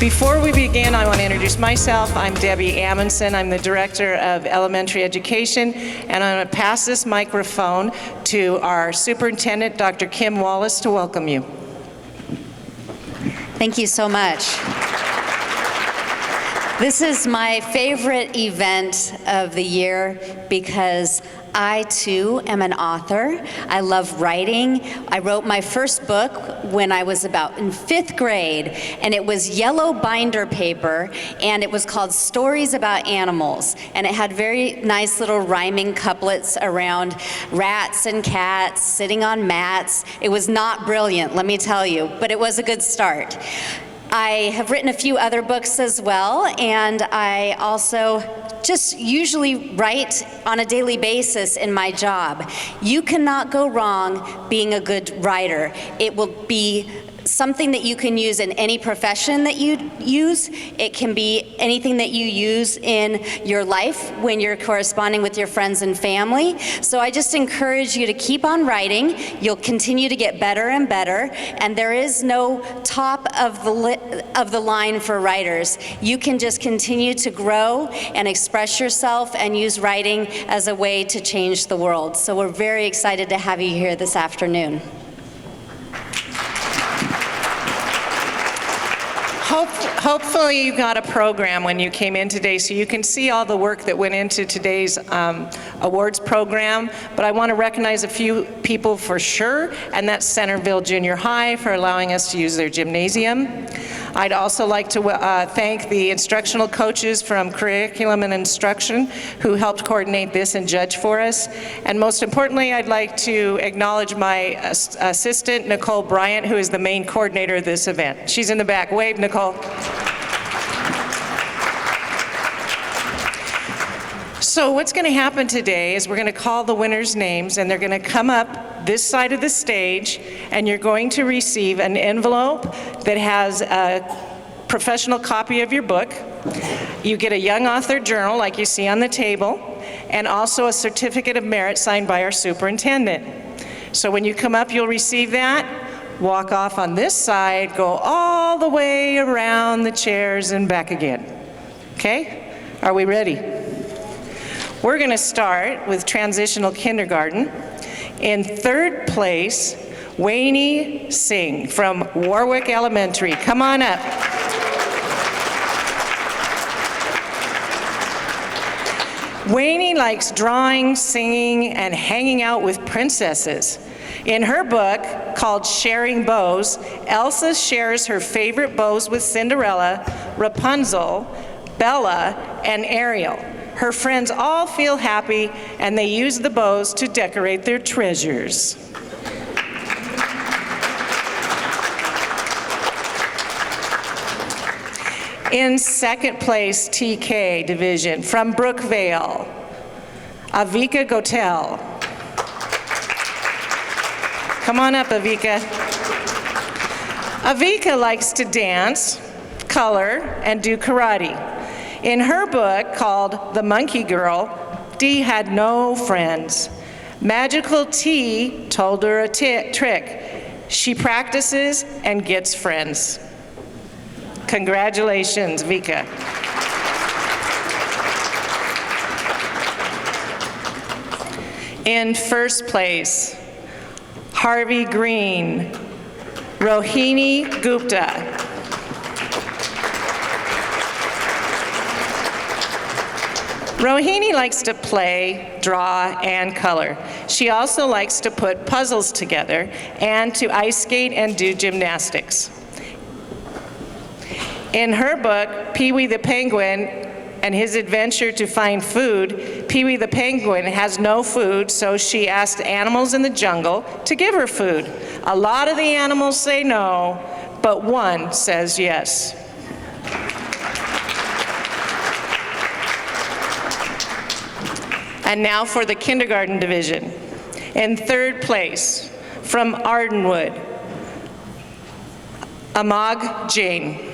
Before we begin, I want to introduce myself. I'm Debbie Amundsen. I'm the Director of Elementary Education, and I'm going to pass this microphone to our Superintendent, Dr. Kim Wallace, to welcome you. Thank you so much. This is my favorite event of the year because I, too, am an author. I love writing. I wrote my first book when I was about in 5th grade, and it was yellow binder paper, and it was called Stories About Animals, and it had very nice little rhyming couplets around rats and cats sitting on mats. It was not brilliant, let me tell you, but it was a good start. I have written a few other books as well, and I also just usually write on a daily basis in my job. You cannot go wrong being a good writer. It will be something that you can use in any profession that you use. It can be anything that you use in your life when you're corresponding with your friends and family. So I just encourage you to keep on writing. You'll continue to get better and better, and there is no top of the line for writers. You can just continue to grow and express yourself and use writing as a way to change the world. So we're very excited to have you here this afternoon. Hopefully you got a program when you came in today so you can see all the work that went into today's awards program, but I want to recognize a few people for sure, and that's Centerville Junior High for allowing us to use their gymnasium. I'd also like to thank the instructional coaches from Curriculum and Instruction who helped coordinate this and judge for us. And most importantly, I'd like to acknowledge my assistant, Nicole Bryant, who is the main coordinator of this event. She's in the back. Wave, Nicole. So what's going to happen today is we're going to call the winners' names, and they're going to come up this side of the stage, and you're going to receive an envelope that has a professional copy of your book. You get a young author journal like you see on the table, and also a certificate of merit signed by our superintendent. So when you come up, you'll receive that. Walk off on this side, go all the way around the chairs and back again. Okay? Are we ready? We're going to start with transitional kindergarten. In 3rd place, Wayne Singh from Warwick Elementary. Come on up. Wayne likes drawing, singing, and hanging out with princesses. In her book, called Sharing Bows, Elsa shares her favorite bows with Cinderella, Rapunzel, Bella, and Ariel. Her friends all feel happy, and they use the bows to decorate their treasures. In 2nd place, TK division, from Brookvale, Avika Gotel. Come on up, Avika. Avika likes to dance, color, and do karate. In her book called The Monkey Girl, Dee had no friends. Magical T told her a trick. She practices and gets friends. Congratulations, Vika. In 1st place, Harvey Green, Rohini Gupta. Rohini likes to play, draw, and color. She also likes to put puzzles together and to ice skate and do gymnastics. In her book, Pee-wee the Penguin and His Adventure to Find Food, Pee-wee the Penguin has no food, so she asked animals in the jungle to give her food. A lot of the animals say no, but one says yes. And now for the kindergarten division. In 3rd place, from Ardenwood, Amag Jain.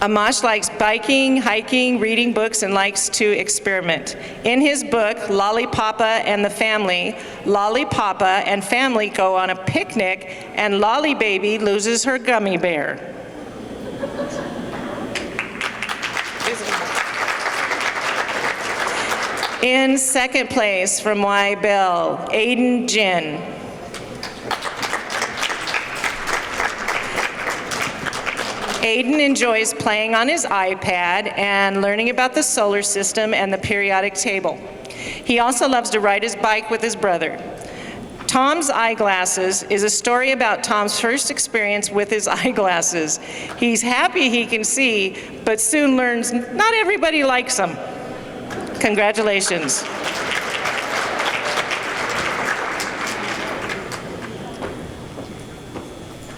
Amash likes biking, hiking, reading books, and likes to experiment. In his book, Lollipapa and the Family, Lollipapa and family go on a picnic, and Lolly Baby loses her gummy bear. In second place from Y Bell, Aiden Jin. Aiden enjoys playing on his iPad and learning about the solar system and the periodic table. He also loves to ride his bike with his brother. Tom's Eyeglasses is a story about Tom's first experience with his eyeglasses. He's happy he can see, but soon learns not everybody likes them. Congratulations.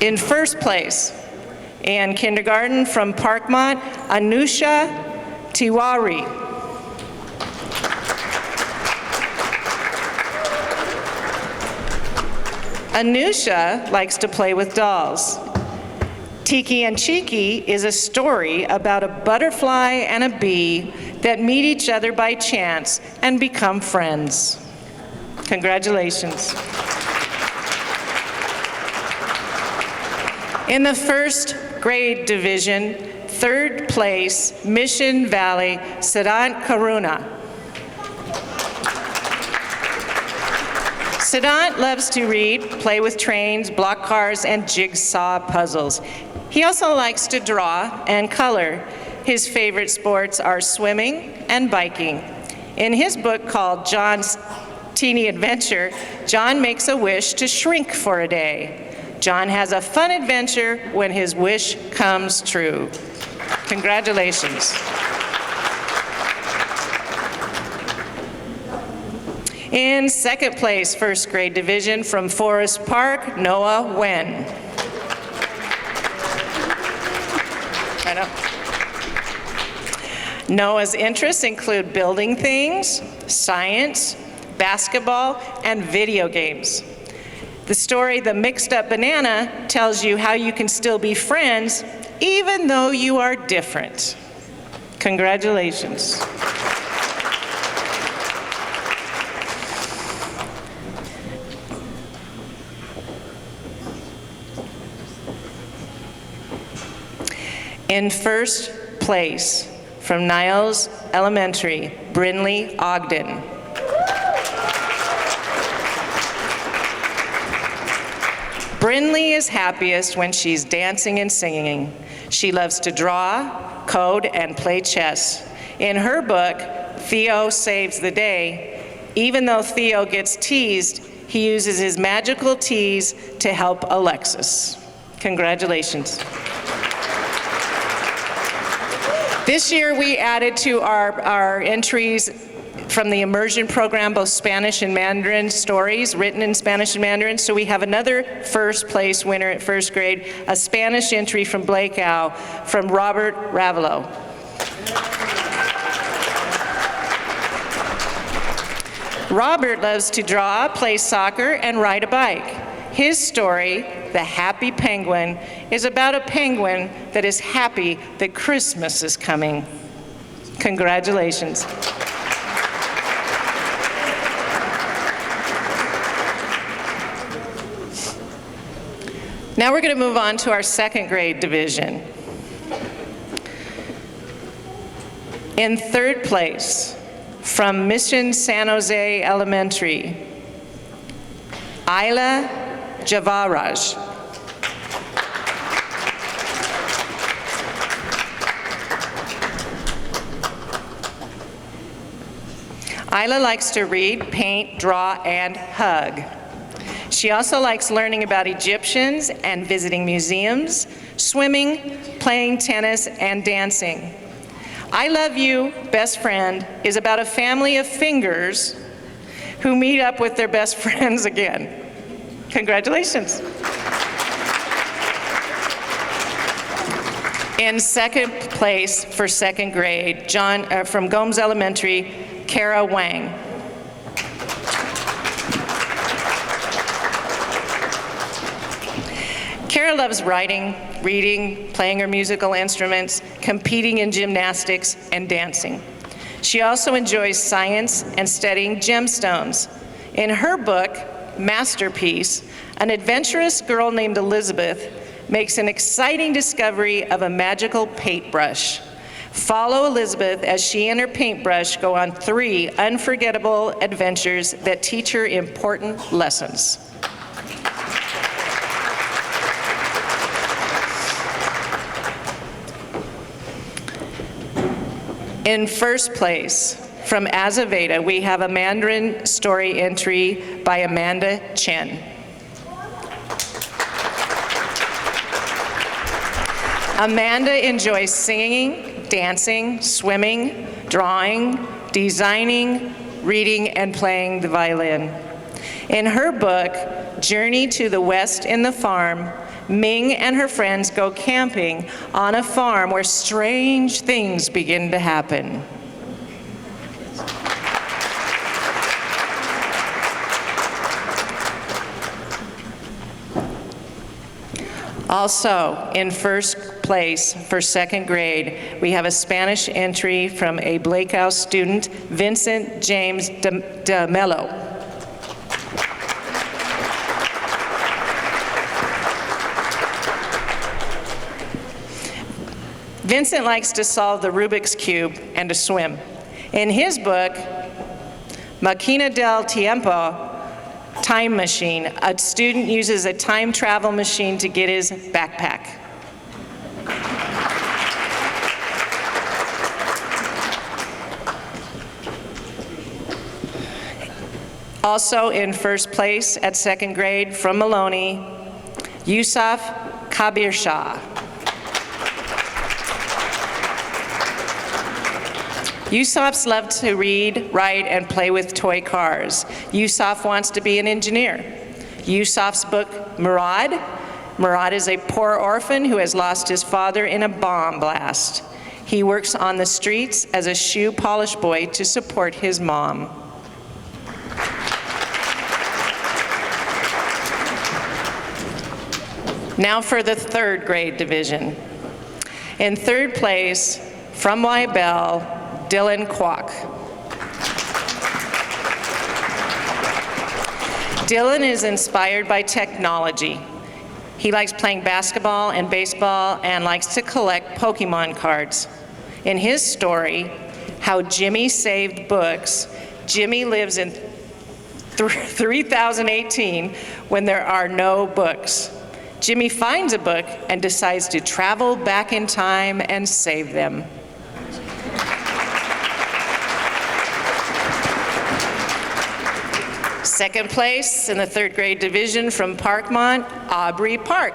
In first place, in kindergarten from Parkmont, Anusha Tiwari. Anusha likes to play with dolls. Tiki and Cheeky is a story about a butterfly and a bee that meet each other by chance and become friends. Congratulations. In the first grade division, third place, Mission Valley, Siddhant Karuna. Siddhant loves to read, play with trains, block cars, and jigsaw puzzles. He also likes to draw and color. His favorite sports are swimming and biking. In his book called John's Teeny Adventure, John makes a wish to shrink for a day. John has a fun adventure when his wish comes true. Congratulations. In second place, first grade division from Forest Park, Noah Wen. I know. Noah's interests include building things, science, basketball, and video games. The story, The Mixed Up Banana, tells you how you can still be friends even though you are different. Congratulations. In first place, from Niles Elementary, Brinley Ogden. Brinley is happiest when she's dancing and singing. She loves to draw, code, and play chess. In her book, Theo Saves the Day, even though Theo gets teased, he uses his magical tease to help Alexis. Congratulations. This year we added to our entries from the immersion program both Spanish and Mandarin stories written in Spanish and Mandarin. So we have another first place winner at first grade, a Spanish entry from Blakeow from Robert Ravelo. Robert loves to draw, play soccer, and ride a bike. His story, The Happy Penguin, is about a penguin that is happy that Christmas is coming. Congratulations. Now we're going to move on to our second grade division. In third place, from Mission San Jose Elementary, Ayla Javaraj. Ayla likes to read, paint, draw, and hug. She also likes learning about Egyptians and visiting museums, swimming, playing tennis, and dancing. I Love You, Best Friend is about a family of fingers who meet up with their best friends again. Congratulations. In second place for second grade, from Gomes Elementary, Kara Wang. Kara loves writing, reading, playing her musical instruments, competing in gymnastics, and dancing. She also enjoys science and studying gemstones. In her book, Masterpiece, an adventurous girl named Elizabeth makes an exciting discovery of a magical paintbrush. Follow Elizabeth as she and her paintbrush go on 3 unforgettable adventures that teach her important lessons. In first place, from Azaveda, we have a Mandarin story entry by Amanda Chen. Amanda enjoys singing, dancing, swimming, drawing, designing, reading, and playing the violin. In her book, Journey to the West in the Farm, Ming and her friends go camping on a farm where strange things begin to happen. Also, in first place for second grade, we have a Spanish entry from a Blake House student, Vincent James de Mello. Vincent likes to solve the Rubik's Cube and to swim. In his book, Máquina del Tiempo, Time Machine, a student uses a time travel machine to get his backpack. Also in first place at second grade from Maloney, Yusuf Kabir Shah. Yusuf's love to read, write, and play with toy cars. Yusuf wants to be an engineer. Yusuf's book, Murad. Murad is a poor orphan who has lost his father in a bomb blast. He works on the streets as a shoe polish boy to support his mom. Now for the third grade division. In third place, from Wybell, Dylan Kwok. Dylan is inspired by technology. He likes playing basketball and baseball and likes to collect Pokemon cards. In his story, How Jimmy Saved Books, Jimmy lives in 3018 when there are no books. Jimmy finds a book and decides to travel back in time and save them. Second place in the third grade division from Parkmont, Aubrey Park.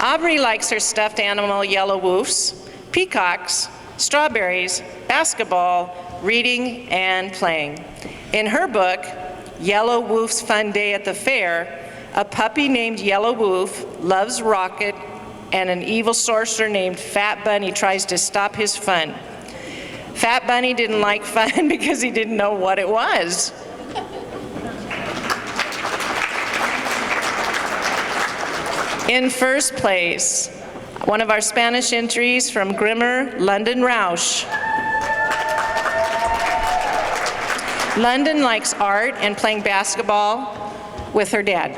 Aubrey likes her stuffed animal yellow woofs, peacocks, strawberries, basketball, reading, and playing. In her book, Yellow Woof's Fun Day at the Fair, a puppy named Yellow Woof loves Rocket, and an evil sorcerer named Fat Bunny tries to stop his fun. Fat Bunny didn't like fun because he didn't know what it was. In first place, one of our Spanish entries from Grimmer, London Rausch. London likes art and playing basketball with her dad.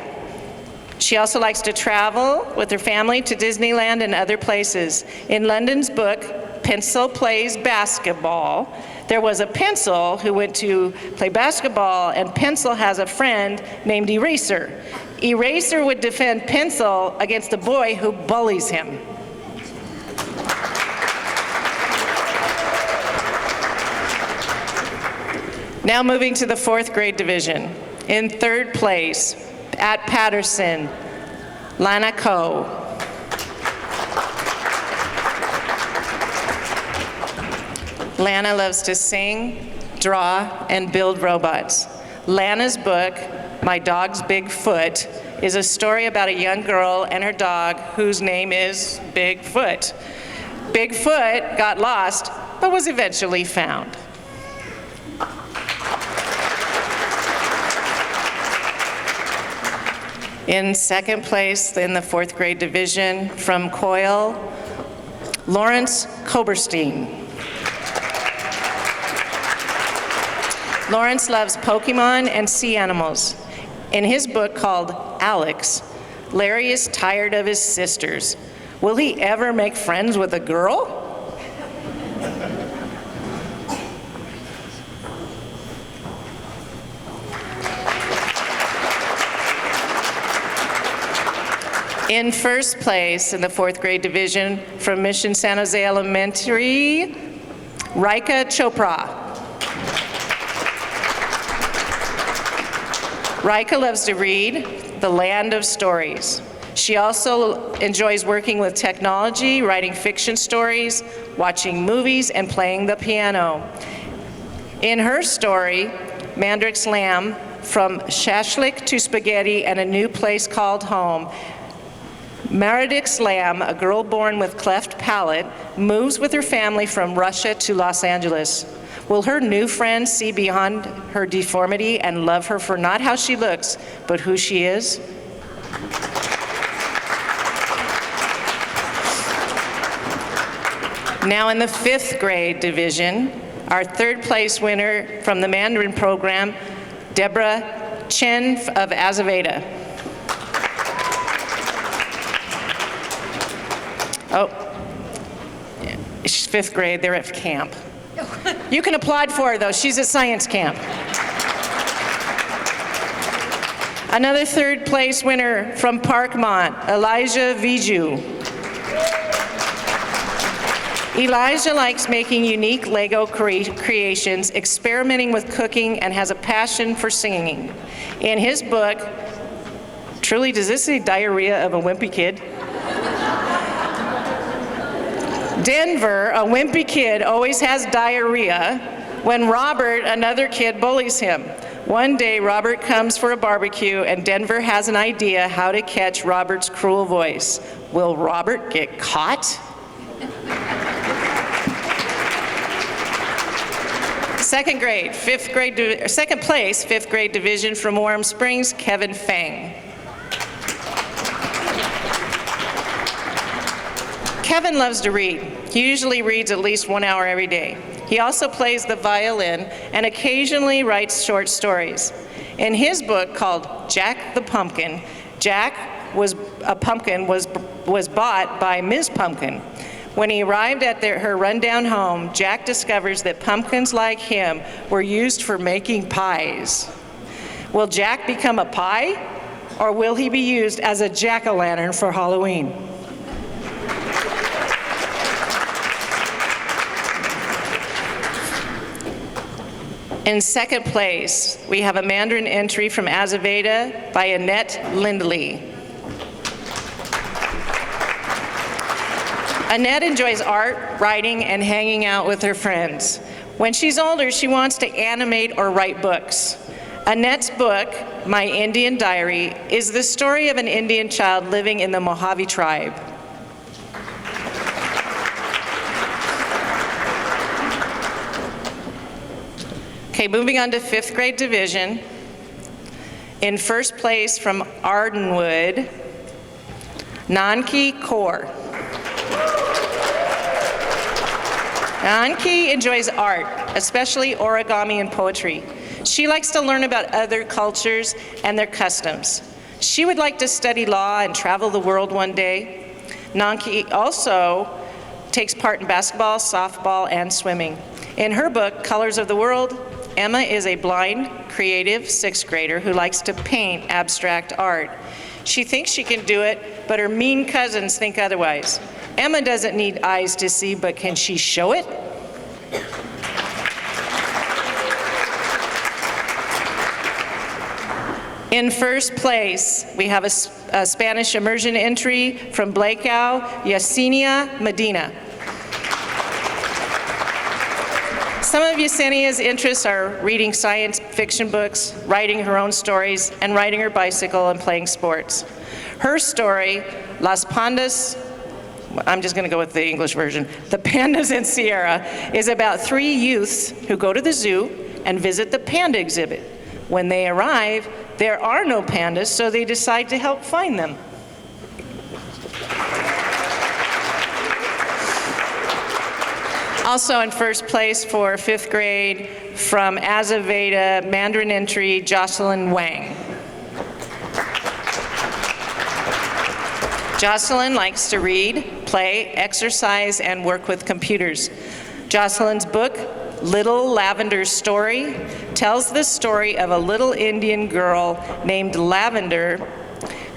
She also likes to travel with her family to Disneyland and other places. In London's book, Pencil Plays Basketball, there was a pencil who went to play basketball, and Pencil has a friend named Eraser. Eraser would defend Pencil against a boy who bullies him. Now moving to the fourth grade division. In third place, at Patterson, Lana Coe. Lana loves to sing, draw, and build robots. Lana's book, My Dog's Big Foot, is a story about a young girl and her dog whose name is Bigfoot. Bigfoot got lost, but was eventually found. In second place in the fourth grade division from Coyle, Lawrence Koberstein. Lawrence loves Pokemon and sea animals. In his book called Alex, Larry is tired of his sisters. Will he ever make friends with a girl? In first place in the fourth grade division from Mission San Jose Elementary, Raika Chopra. Raika loves to read The Land of Stories. She also enjoys working with technology, writing fiction stories, watching movies, and playing the piano. In her story, Mandrick's Lamb, From Shashlik to Spaghetti and a New Place Called Home, Meredith's Lamb, a girl born with cleft palate, moves with her family from Russia to Los Angeles. Will her new friend see beyond her deformity and love her for not how she looks, but who she is? Now in the fifth grade division, our third place winner from the Mandarin program, Deborah Chen of Azaveda. Oh, she's fifth grade, they're at camp. You can applaud for her though, she's at science camp. Another third place winner from Parkmont, Elijah Viju. Elijah likes making unique Lego creations, experimenting with cooking, and has a passion for singing. In his book, truly, does this say Diarrhea of a Wimpy Kid? Denver, a wimpy kid, always has diarrhea when Robert, another kid, bullies him. One day, Robert comes for a barbecue, and Denver has an idea how to catch Robert's cruel voice. Will Robert get caught? Second place, fifth grade division from Warm Springs, Kevin Fang. Kevin loves to read. He usually reads at least 1 hour every day. He also plays the violin and occasionally writes short stories. In his book called Jack the Pumpkin, Jack was bought by Ms. Pumpkin. When he arrived at her rundown home, Jack discovers that pumpkins like him were used for making pies. Will Jack become a pie, or will he be used as a jack-o'-lantern for Halloween? In second place, we have a Mandarin entry from Azaveda by Annette Lindley. Annette enjoys art, writing, and hanging out with her friends. When she's older, she wants to animate or write books. Annette's book, My Indian Diary, is the story of an Indian child living in the Mojave tribe. Okay, moving on to fifth grade division. In first place from Ardenwood, Nanki Kaur. Nanki enjoys art, especially origami and poetry. She likes to learn about other cultures and their customs. She would like to study law and travel the world one day. Nanki also takes part in basketball, softball, and swimming. In her book, Colors of the World, Emma is a blind, creative sixth grader who likes to paint abstract art. She thinks she can do it, but her mean cousins think otherwise. Emma doesn't need eyes to see, but can she show it? In first place, we have a Spanish immersion entry from Blakeow, Yesenia Medina. Some of Yesenia's interests are reading science fiction books, writing her own stories, and riding her bicycle and playing sports. Her story, Las Pandas, I'm just going to go with the English version, The Pandas in Sierra, is about 3 youths who go to the zoo and visit the panda exhibit. When they arrive, There are no pandas, so they decide to help find them. Also in first place for 5th grade from Azaveda Mandarin entry, Jocelyn Wang. Jocelyn likes to read, play, exercise, and work with computers. Jocelyn's book, Little Lavender's Story, tells the story of a little Indian girl named Lavender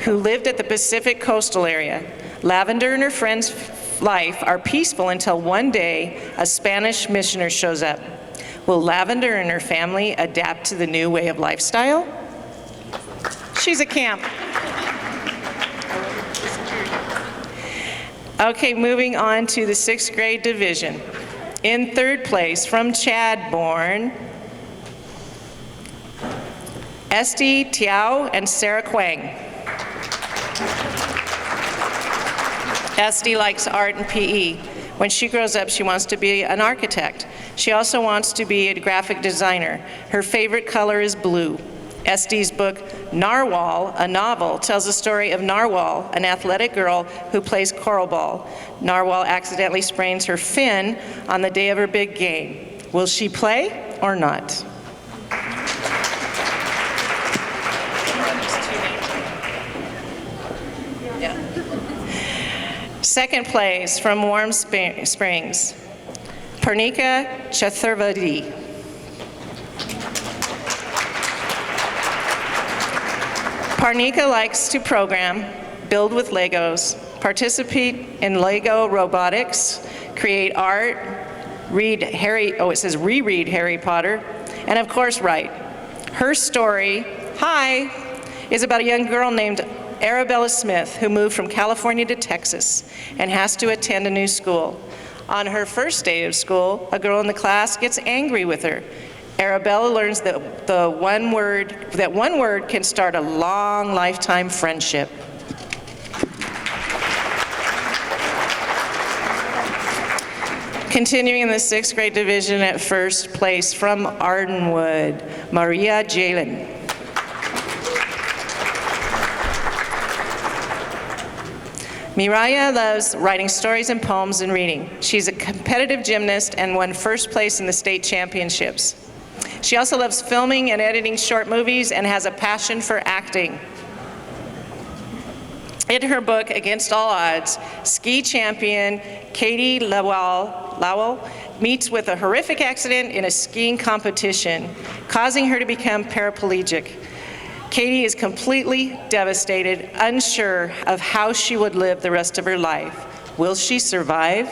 who lived at the Pacific coastal area. Lavender and her friends' life are peaceful until one day a Spanish missioner shows up. Will Lavender and her family adapt to the new way of lifestyle? She's a camp. Okay, moving on to the 6th grade division. In 3rd place from Chadbourne, Esty Tiao and Sarah Quang. Esty likes art and PE. When she grows up, she wants to be an architect. She also wants to be a graphic designer. Her favorite color is blue. Esty's book, Narwhal, a novel, tells the story of Narwhal, an athletic girl who plays coralball. Narwhal accidentally sprains her fin on the day of her big game. Will she play or not? Yeah. 2nd place from Warm Springs, Parnika Chaturvedi. Parnika likes to program, build with Legos, participate in Lego robotics, create art, reread Harry Potter, and of course write. Her story, Hi, is about a young girl named Arabella Smith who moved from California to Texas and has to attend a new school. On her first day of school, a girl in the class gets angry with her. Arabella learns that one word can start a long lifetime friendship. Continuing in the 6th grade division at 1st place from Ardenwood, Maria Jalen. Mireya loves writing stories and poems and reading. She's a competitive gymnast and won 1st place in the state championships. She also loves filming and editing short movies and has a passion for acting. In her book, Against All Odds, ski champion Katie Lowell meets with a horrific accident in a skiing competition, causing her to become paraplegic. Katie is completely devastated, unsure of how she would live the rest of her life. Will she survive?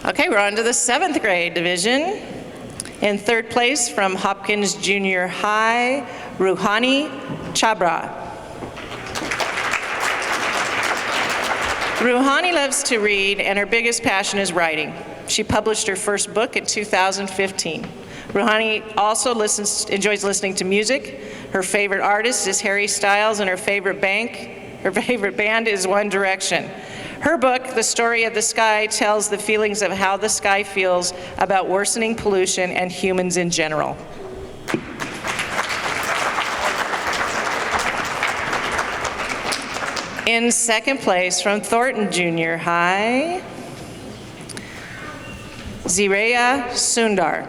Okay, we're on to the 7th grade division. In 3rd place from Hopkins Junior High, Ruhani Chabra. Ruhani loves to read, and her biggest passion is writing. She published her first book in 2015. Ruhani also enjoys listening to music. Her favorite artist is Harry Styles, and her favorite band is One Direction. Her book, The Story of the Sky, tells the feelings of how the sky feels about worsening pollution and humans in general. In 2nd place from Thornton Junior High, Zireya Sundar.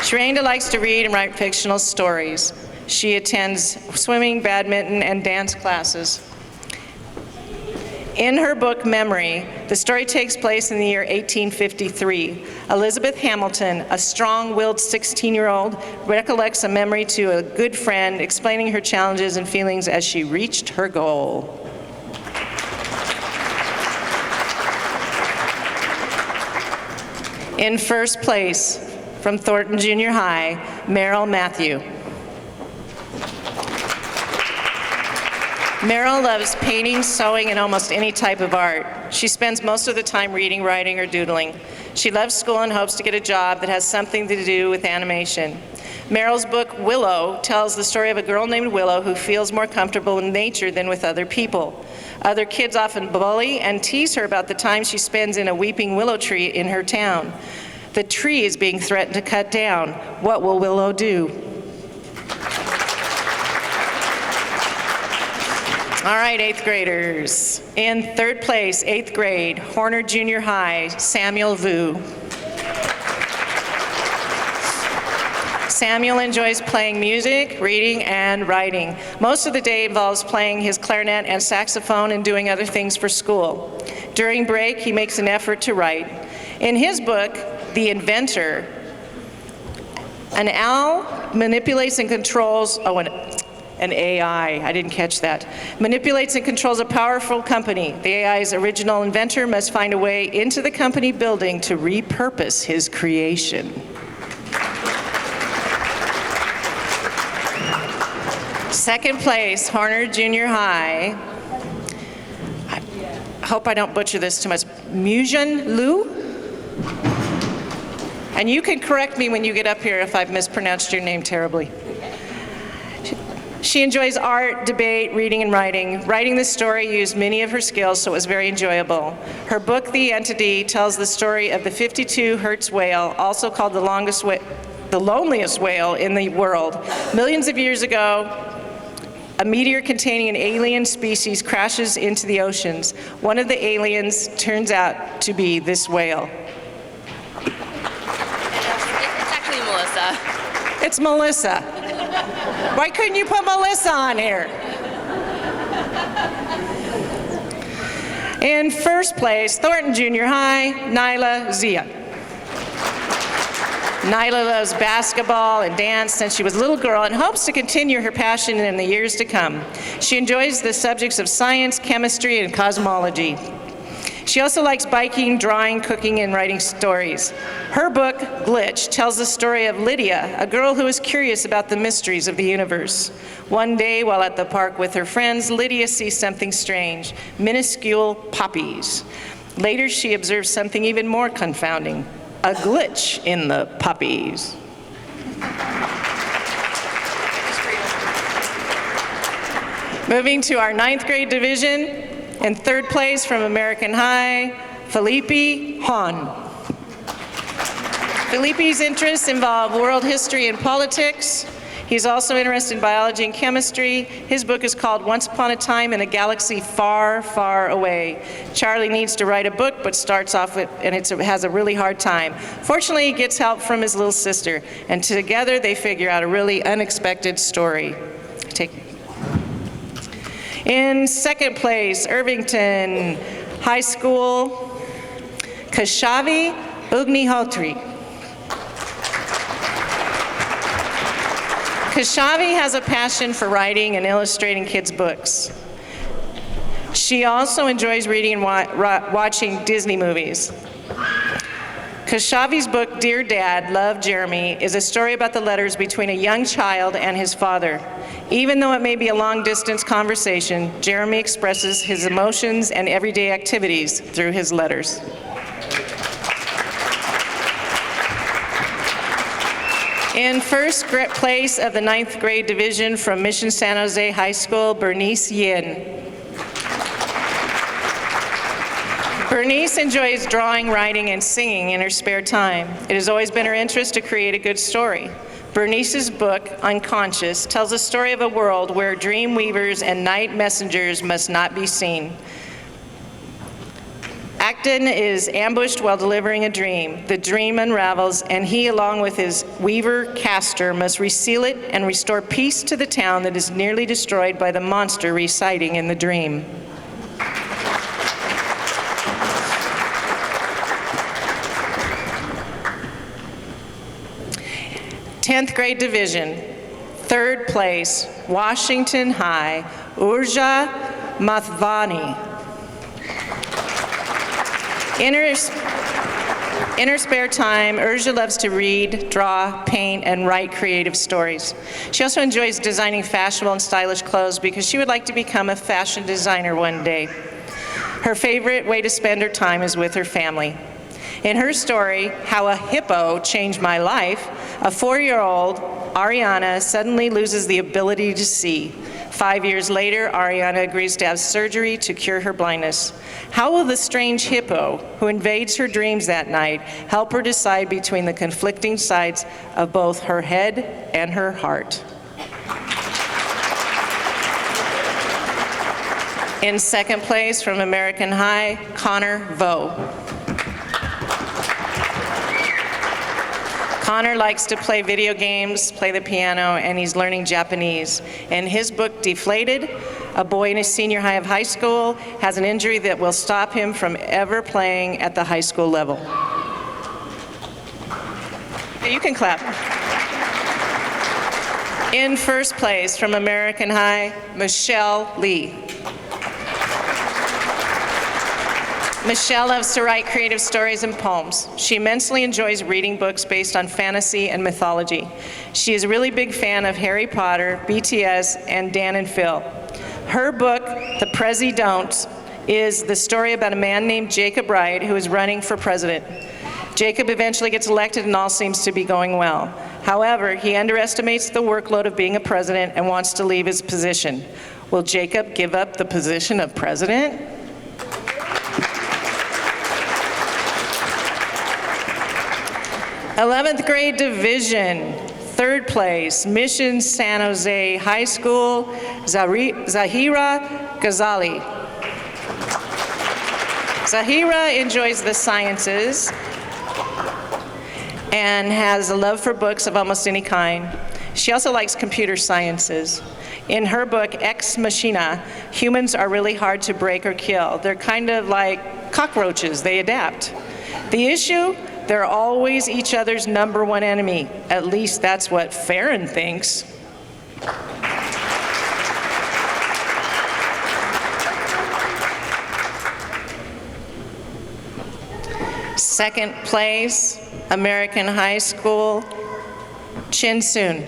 Shirenda likes to read and write fictional stories. She attends swimming, badminton, and dance classes. In her book, Memory, the story takes place in the year 1853. Elizabeth Hamilton, a strong-willed 16-year-old, recollects a memory to a good friend, explaining her challenges and feelings as she reached her goal. In 1st place, from Thornton Junior High, Merrill Matthew. Merrill loves painting, sewing, and almost any type of art. She spends most of the time reading, writing, or doodling. She loves school and hopes to get a job that has something to do with animation. Meryl's book, Willow, tells the story of a girl named Willow who feels more comfortable in nature than with other people. Other kids often bully and tease her about the time she spends in a weeping willow tree in her town. The tree is being threatened to cut down. What will Willow do? All right, 8th graders. In 3rd place, 8th grade, Horner Junior High, Samuel Vu. Samuel enjoys playing music, reading, and writing. Most of the day involves playing his clarinet and saxophone and doing other things for school. During break, he makes an effort to write. In his book, The Inventor, an owl manipulates and controls, an AI, I didn't catch that, manipulates and controls a powerful company. The AI's original inventor must find a way into the company building to repurpose his creation. 2nd place, Horner Junior High. I hope I don't butcher this too much. Mujin Liu? And you can correct me when you get up here if I've mispronounced your name terribly. She enjoys art, debate, reading, and writing. Writing this story used many of her skills, so it was very enjoyable. Her book, The Entity, tells the story of the 52 Hertz whale, also called the loneliest whale in the world. Millions of years ago, a meteor containing an alien species crashes into the oceans. One of the aliens turns out to be this whale. It's actually Melissa. It's Melissa. Why couldn't you put Melissa on here? In 1st place, Thornton Junior High, Nyla Zia. Nyla loves basketball and dance since she was a little girl and hopes to continue her passion in the years to come. She enjoys the subjects of science, chemistry, and cosmology. She also likes biking, drawing, cooking, and writing stories. Her book, Glitch, tells the story of Lydia, a girl who is curious about the mysteries of the universe. One day, while at the park with her friends, Lydia sees something strange, minuscule poppies. Later, she observes something even more confounding, a glitch in the poppies. Moving to our 9th grade division, in 3rd place from American High, Felipe Hahn. Felipe's interests involve world history and politics. He's also interested in biology and chemistry. His book is called Once Upon a Time in a Galaxy Far, Far Away. Charlie needs to write a book, but starts off with, and it has a really hard time. Fortunately, he gets help from his little sister, and together they figure out a really unexpected story. In 2nd place, Irvington High School, Kashavi Ugnihotri. Kashavi has a passion for writing and illustrating kids' books. She also enjoys reading and watching Disney movies. Kashavi's book, Dear Dad, Love Jeremy, is a story about the letters between a young child and his father. Even though it may be a long-distance conversation, Jeremy expresses his emotions and everyday activities through his letters. In 1st place of the 9th grade division from Mission San Jose High School, Bernice Yin. Bernice enjoys drawing, writing, and singing in her spare time. It has always been her interest to create a good story. Bernice's book, Unconscious, tells the story of a world where dream weavers and night messengers must not be seen. Acton is ambushed while delivering a dream. The dream unravels, and he, along with his weaver Castor, must reseal it and restore peace to the town that is nearly destroyed by the monster residing in the dream. Tenth grade division, 3rd place, Washington High, Urja Mathvani. In her spare time, Urja loves to read, draw, paint, and write creative stories. She also enjoys designing fashionable and stylish clothes because she would like to become a fashion designer one day. Her favorite way to spend her time is with her family. In her story, How a Hippo Changed My Life, a 4-year-old, Ariana, suddenly loses the ability to see. 5 years later, Ariana agrees to have surgery to cure her blindness. How will the strange hippo who invades her dreams that night help her decide between the conflicting sides of both her head and her heart? In second place from American High, Connor Vo. Connor likes to play video games, play the piano, and he's learning Japanese. In his book, Deflated, a boy in his senior high of high school has an injury that will stop him from ever playing at the high school level. You can clap. In first place from American High, Michelle Lee. Michelle loves to write creative stories and poems. She immensely enjoys reading books based on fantasy and mythology. She is a really big fan of Harry Potter, BTS, and Dan and Phil. Her book, The Prezi Don'ts, is the story about a man named Jacob Wright who is running for president. Jacob eventually gets elected and all seems to be going well. However, he underestimates the workload of being a president and wants to leave his position. Will Jacob give up the position of president? 11th grade division, third place, Mission San Jose High School, Zahira Ghazali. Zahira enjoys the sciences and has a love for books of almost any kind. She also likes computer sciences. In her book, Ex Machina, humans are really hard to break or kill. They're kind of like cockroaches, they adapt. The issue? They're always each other's #1 enemy. At least that's what Farron thinks. Second place, American High School, Chin Soon.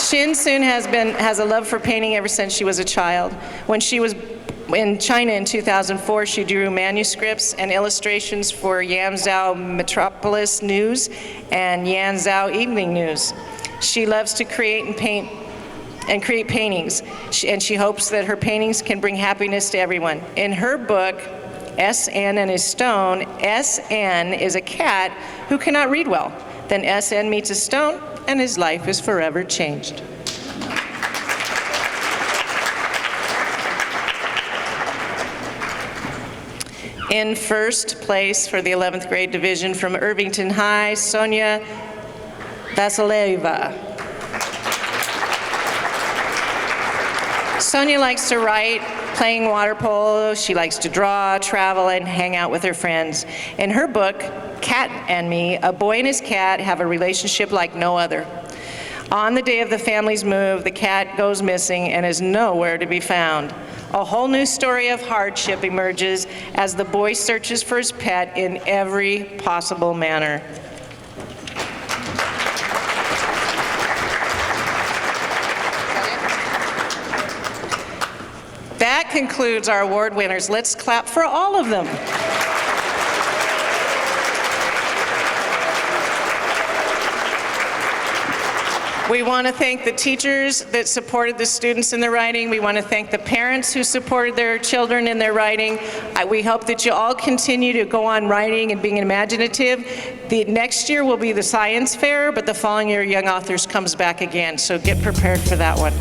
Chin Soon has a love for painting ever since she was a child. When she was in China in 2004, she drew manuscripts and illustrations for Yanzhou Metropolis News and Yanzhou Evening News. She loves to create and create paintings, and she hopes that her paintings can bring happiness to everyone. In her book, SN and His Stone, SN is a cat who cannot read well. Then SN meets a stone, and his life is forever changed. In first place for the 11th grade division from Irvington High, Sonia Vasileva. Sonia likes to write, playing water polo. She likes to draw, travel, and hang out with her friends. In her book, Cat and Me, a boy and his cat have a relationship like no other. On the day of the family's move, the cat goes missing and is nowhere to be found. A whole new story of hardship emerges as the boy searches for his pet in every possible manner. That concludes our award winners. Let's clap for all of them. We want to thank the teachers that supported the students in their writing. We want to thank the parents who supported their children in their writing. We hope that you all continue to go on writing and being imaginative. The next year will be the science fair, but the following year Young Authors comes back again, so get prepared for that one.